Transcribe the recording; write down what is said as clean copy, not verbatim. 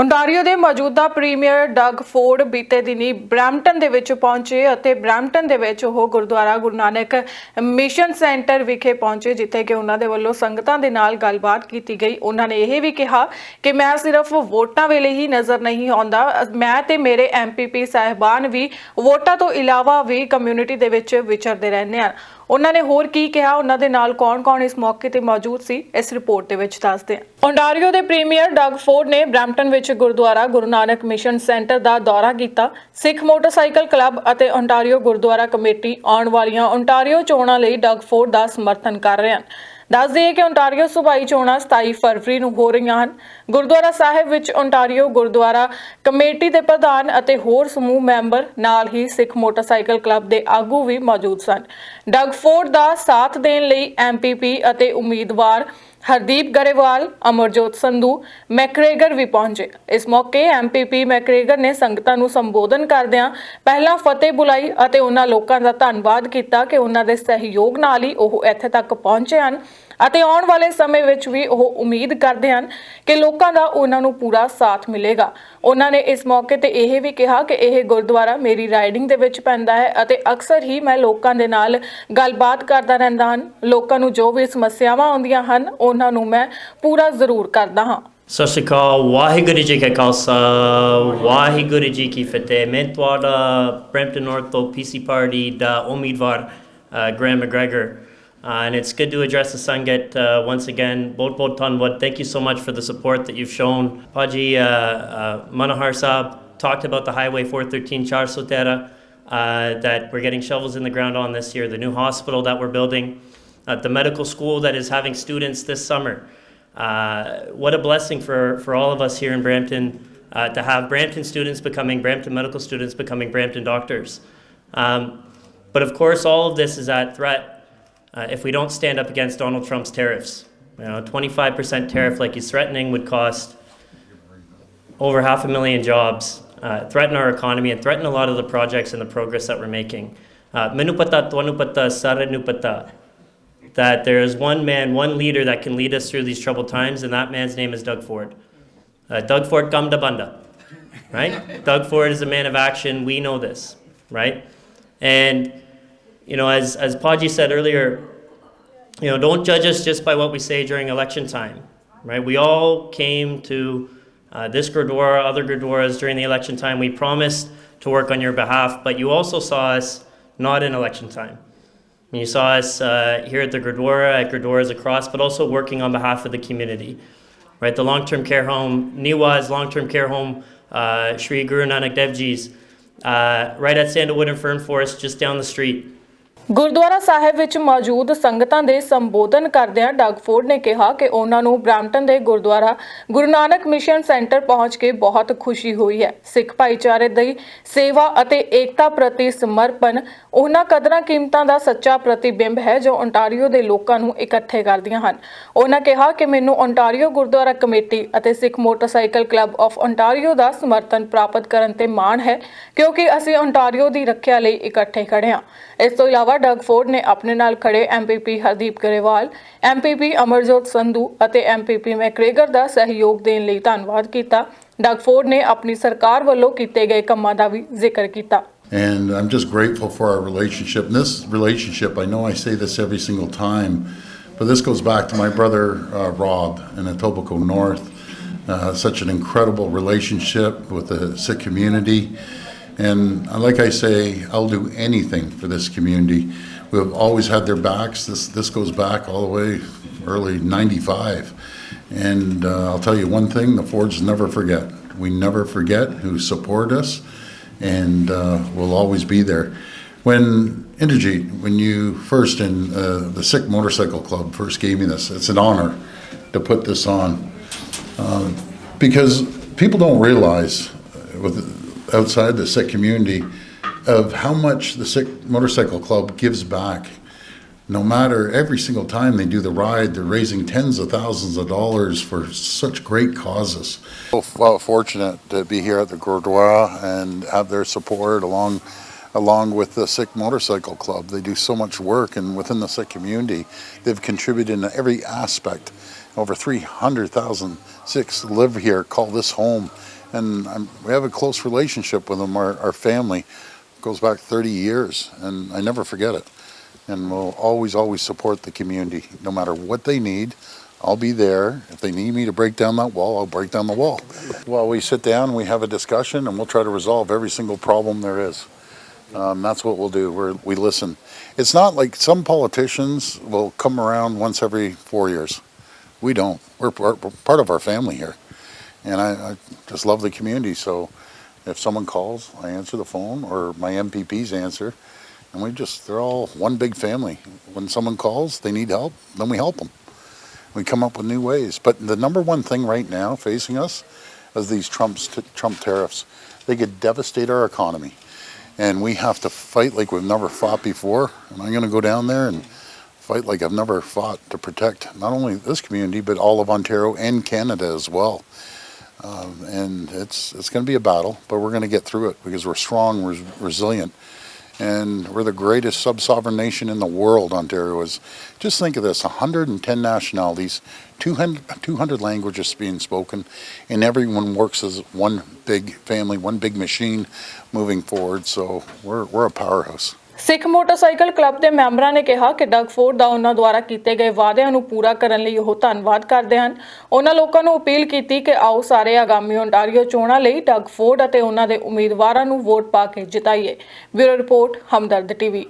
Ontario ਦੇ ਮੌਜੂਦਾ premier Doug Ford ਬੀਤੇ ਦਿਨੀ ਬ੍ਰੈਂਪਟਨ ਦੇ ਵਿੱਚ ਪਹੁੰਚੇ ਅਤੇ ਬ੍ਰੈਂਪਟਨ ਦੇ ਵਿੱਚ ਉਹ ਗੁਰਦੁਆਰਾ ਗੁਰੂ ਨਾਨਕ ਮਿਸ਼ਨ ਸੈਂਟਰ ਵਿਖੇ ਪਹੁੰਚੇ, ਜਿੱਥੇ ਕਿ ਉਹਨਾਂ ਦੇ ਵੱਲੋਂ ਸੰਗਤਾਂ ਦੇ ਨਾਲ ਗੱਲਬਾਤ ਕੀਤੀ ਗਈ। ਉਹਨਾਂ ਨੇ ਇਹ ਵੀ ਕਿਹਾ ਕਿ ਮੈਂ ਸਿਰਫ ਵੋਟਾਂ ਵੇਲੇ ਹੀ ਨਜ਼ਰ ਨਹੀਂ ਆਉਂਦਾ, ਮੈਂ ਤੇ ਮੇਰੇ ਐਮਪੀਪੀ ਸਾਹਿਬਾਨ ਵੀ ਵੋਟਾਂ ਤੋਂ ਇਲਾਵਾ ਵੀ ਕਮਿਊਨਿਟੀ ਦੇ ਵਿੱਚ ਵਿਚਰਦੇ ਰਹਿੰਦੇ ਹਨ। ਉਹਨਾਂ ਨੇ ਹੋਰ ਕੀ ਕਿਹਾ, ਉਹਨਾਂ ਦੇ ਨਾਲ ਕੌਣ-ਕੌਣ ਇਸ ਮੌਕੇ ਤੇ ਮੌਜੂਦ ਸੀ, ਇਸ ਰਿਪੋਰਟ ਦੇ ਵਿੱਚ ਦੱਸਦੇ ਹਾਂ। ओंटारियो ਦੇ ਪ੍ਰੀਮੀਅਰ ਡਗ ਫੋਰਡ ਨੇ ਬ੍ਰੈਂਪਟਨ ਵਿੱਚ ਗੁਰਦੁਆਰਾ ਗੁਰੂ ਨਾਨਕ ਮਿਸ਼ਨ ਸੈਂਟਰ ਦਾ ਦੌਰਾ ਕੀਤਾ। ਸਿੱਖ ਮੋਟਰਸਾਈਕਲ ਕਲੱਬ ਅਤੇ ओंटारियो ਗੁਰਦੁਆਰਾ ਕਮੇਟੀ ਆਉਣ ਵਾਲੀਆਂ ओंटारियो ਚੋਣਾਂ ਲਈ ਡਗ ਫੋਰਡ ਦਾ ਸਮਰਥਨ ਕਰ ਰਹੇ ਹਨ। ਦੱਸ ਦਈਏ ਕਿ ओंटारियो सूबाई ਚੋਣਾਂ 27 ਫਰਵਰੀ ਨੂੰ ਹੋ ਰਹੀਆਂ ਹਨ। ਗੁਰਦੁਆਰਾ ਸਾਹਿਬ ਵਿੱਚ ओंटारियो ਗੁਰਦੁਆਰਾ ਕਮੇਟੀ ਦੇ ਪ੍ਰਧਾਨ ਅਤੇ ਹੋਰ ਸਮੂਹ ਮੈਂਬਰ ਨਾਲ ਹੀ ਸਿੱਖ ਮੋਟਰਸਾਈਕਲ ਕਲੱਬ ਦੇ ਆਗੂ ਵੀ ਮੌਜੂਦ ਸਨ। ਡਗ ਫੋਰਡ ਦਾ ਸਾਥ ਦੇਣ ਲਈ ਐਮਪੀਪੀ ਅਤੇ ਉਮੀਦਵਾਰ हरदीप गरेवाल, अमरजोत संधू, मैकरेगर भी पहुंचे। इस मौके एमपीपी मैकरेगर ने संगतां नूं संबोधन करदिआं पहला फतेह बुलाई ਅਤੇ ਉਹਨਾਂ ਲੋਕਾਂ ਦਾ ਧੰਨਵਾਦ ਕੀਤਾ ਕਿ ਉਹਨਾਂ ਦੇ ਸਹਿਯੋਗ ਨਾਲ ਹੀ ਉਹ ਇੱਥੇ ਤੱਕ ਪਹੁੰਚੇ ਹਨ ਅਤੇ ਆਉਣ ਵਾਲੇ ਸਮੇਂ ਵਿੱਚ ਵੀ ਉਹ ਉਮੀਦ ਕਰਦੇ ਹਨ ਕਿ ਲੋਕਾਂ ਦਾ ਉਹਨਾਂ ਨੂੰ ਪੂਰਾ ਸਾਥ ਮਿਲੇਗਾ। ਉਹਨਾਂ ਨੇ ਇਸ ਮੌਕੇ ਤੇ ਇਹ ਵੀ ਕਿਹਾ ਕਿ ਇਹ ਗੁਰਦੁਆਰਾ ਮੇਰੀ ਰਾਈਡਿੰਗ ਦੇ ਵਿੱਚ ਪੈਂਦਾ ਹੈ ਅਤੇ ਅਕਸਰ ਹੀ ਮੈਂ ਲੋਕਾਂ ਦੇ ਨਾਲ ਗੱਲਬਾਤ ਕਰਦਾ ਰਹਿੰਦਾ ਹਾਂ। ਲੋਕਾਂ ਨੂੰ ਜੋ ਵੀ ਸਮੱਸਿਆਵਾਂ ਆਉਂਦੀਆਂ ਹਨ ਉਹਨਾਂ ਨੂੰ ਮੈਂ ਪੂਰਾ ਜ਼ਰੂਰ ਕਰਦਾ ਹਾਂ। ਸਤਿ ਸ਼੍ਰੀ ਅਕਾਲ, ਵਾਹਿਗੁਰੂ ਜੀ ਕਾ ਖਾਲਸਾ, ਵਾਹਿਗੁਰੂ ਜੀ ਕੀ ਫਤਿਹ। ਮੈਂ ਤੁਹਾਡਾ ਬ੍ਰੈਂਪਟਨ ਨਾਰਥ ਤੋਂ ਪੀਸੀ ਪਾਰਟੀ ਦਾ ਉਮੀਦਵਾਰ Graham McGregor, and it's good to address the Sangat once again. Bahut dhanyawad. Thank you so much for the support that you've shown. Paji Manohar Saab talked about the Highway 413 Charsotera that we're getting shovels in the ground on this year, the new hospital that we're building, the medical school that is having students this summer. What a blessing for all of us here in Brampton to have Brampton students becoming Brampton medical students becoming Brampton doctors. But of course, all of this is at threat if we don't stand up against Donald Trump's tariffs. 25% tariff like he's threatening would cost over 500,000 jobs, threaten our economy and threaten a lot of the projects and the progress that we're making. Mainu pata, tuanu pata, saranu pata, that there is one man, one leader that can lead us through these troubled times, and that man's name is Doug Ford. Doug Ford come da banda, right? Doug Ford is a man of action. We know this, right? And as Paji said earlier, don't judge us just by what we say during election time, right? We all came to this Gurdwara, other Gurdwaras during the election time. We promised to work on your behalf, but you also saw us not in election time. You saw us here at the Gurdwara, at Gurdwaras across, but also working on behalf of the community, right? The long-term care home, Niwa's long-term care home, Shri Guru Nanak Dev Ji's, right at Sandalwood and Fern Forest, just down the street. Gurdwara ਸਾਹਿਬ ਵਿੱਚ ਮੌਜੂਦ ਸੰਗਤਾਂ ਦੇ ਸੰਬੋਧਨ ਕਰਦਿਆਂ Doug Ford ਨੇ ਕਿਹਾ ਕਿ ਉਹਨਾਂ ਨੂੰ ਬ੍ਰੈਂਪਟਨ ਦੇ ਗੁਰਦੁਆਰਾ ਗੁਰੂ ਨਾਨਕ ਮਿਸ਼ਨ ਸੈਂਟਰ ਪਹੁੰਚ ਕੇ ਬਹੁਤ ਖੁਸ਼ੀ ਹੋਈ ਹੈ। ਸਿੱਖ ਭਾਈਚਾਰੇ ਦੀ ਸੇਵਾ ਅਤੇ ਏਕਤਾ ਪ੍ਰਤੀ ਸਮਰਪਣ ਉਹਨਾਂ ਕਦਰਾਂ ਕੀਮਤਾਂ ਦਾ ਸੱਚਾ ਪ੍ਰਤੀਬਿੰਬ ਹੈ ਜੋ ओंटारियो ਦੇ ਲੋਕਾਂ ਨੂੰ ਇਕੱਠੇ ਕਰਦੀਆਂ ਹਨ। ਉਹਨਾਂ ਕਿਹਾ ਕਿ ਮੈਨੂੰ ओंटारियो ਗੁਰਦੁਆਰਾ ਕਮੇਟੀ ਅਤੇ ਸਿੱਖ ਮੋਟਰਸਾਈਕਲ ਕਲੱਬ ਆਫ ओंटारियो ਦਾ ਸਮਰਥਨ ਪ੍ਰਾਪਤ ਕਰਨ ਤੇ ਮਾਣ ਹੈ ਕਿਉਂਕਿ ਅਸੀਂ ओंटारियो ਦੀ ਰੱਖਿਆ ਲਈ ਇਕੱਠੇ ਖੜੇ ਹਾਂ। ਇਸ ਤੋਂ ਇਲਾਵਾ ਡਗ ਫੋਰਡ ਨੇ ਆਪਣੇ ਨਾਲ ਖੜੇ ਐਮਪੀਪੀ ਹਰਦੀਪ ਗਰੇਵਾਲ, ਐਮਪੀਪੀ ਅਮਰਜੋਤ ਸੰਧੂ ਅਤੇ ਐਮਪੀਪੀ ਮੈਕਰੇਗਰ ਦਾ ਸਹਿਯੋਗ ਦੇਣ ਲਈ ਧੰਨਵਾਦ ਕੀਤਾ। ਡਗ ਫੋਰਡ ਨੇ ਆਪਣੀ ਸਰਕਾਰ ਵੱਲੋਂ ਕੀਤੇ ਗਏ ਕੰਮਾਂ ਦਾ ਵੀ ਜ਼ਿਕਰ ਕੀਤਾ। And I'm just grateful for our relationship. And this relationship, I know I say this every single time, but this goes back to my brother Rob in Etobicoke North. Such an incredible relationship with the Sikh community. And like I say, I'll do anything for this community. We've always had their backs. This goes back all the way early 95. And I'll tell you one thing, the Fords never forget. We never forget who support us, and we'll always be there. When you first in the Sikh Motorcycle Club first gave me this, it's an honor to put this on. Because people don't realize outside the Sikh community of how much the Sikh Motorcycle Club gives back. No matter, every single time they do the ride, they're raising tens of thousands of dollars for such great causes. Well, fortunate to be here at the Gurdwara and have their support along with the Sikh Motorcycle Club. They do so much work, and within the Sikh community, they've contributed in every aspect over 300,000 Sikhs live here, call this home, and we have a close relationship with them. Our family goes back 30 years, and I never forget it. And we'll always support the community, no matter what they need. I'll be there. If they need me to break down that wall, I'll break down the wall. Well, we sit down, we have a discussion, and we'll try to resolve every single problem there is. That's what we'll do. We listen. It's not like some politicians will come around once every 4 years. We don't. We're part of our family here. And I just love the community. So if someone calls, I answer the phone, or my MPPs answer. And they're all one big family. When someone calls, they need help, then we help them. We come up with new ways. But the number one thing right now facing us is these Trump tariffs. They could devastate our economy. And we have to fight like we've never fought before. And I'm going to go down there and fight like I've never fought to protect not only this community, but all of Ontario and Canada as well. And it's going to be a battle, but we're going to get through it because we're strong, we're resilient. And we're the greatest sub-sovereign nation in the world, Ontario is. Just think of this, 110 nationalities, 200 languages being spoken, and everyone works as one big family, one big machine moving forward. So we're a powerhouse. Sikh motorcycle club ਦੇ ਮੈਂਬਰਾਂ ਨੇ ਕਿਹਾ ਕਿ Doug Ford ਦਾ ਉਹਨਾਂ ਦੁਆਰਾ ਕੀਤੇ ਗਏ ਵਾਅਦਿਆਂ ਨੂੰ ਪੂਰਾ ਕਰਨ ਲਈ ਉਹ ਧੰਨਵਾਦ ਕਰਦੇ ਹਨ। ਉਹਨਾਂ ਲੋਕਾਂ ਨੂੰ ਅਪੀਲ ਕੀਤੀ ਕਿ ਆਓ ਸਾਰੇ ਆਗਾਮੀ ਓਨਟਾਰੀਓ ਚੋਣਾਂ ਲਈ ਡਗ ਫੋਰਡ ਅਤੇ ਉਹਨਾਂ ਦੇ ਉਮੀਦਵਾਰਾਂ ਨੂੰ ਵੋਟ ਪਾ ਕੇ ਜਿਤਾਈਏ। ਬਿਊਰੋ ਰਿਪੋਰਟ ਹਮਦਰਦ ਟੀਵੀ।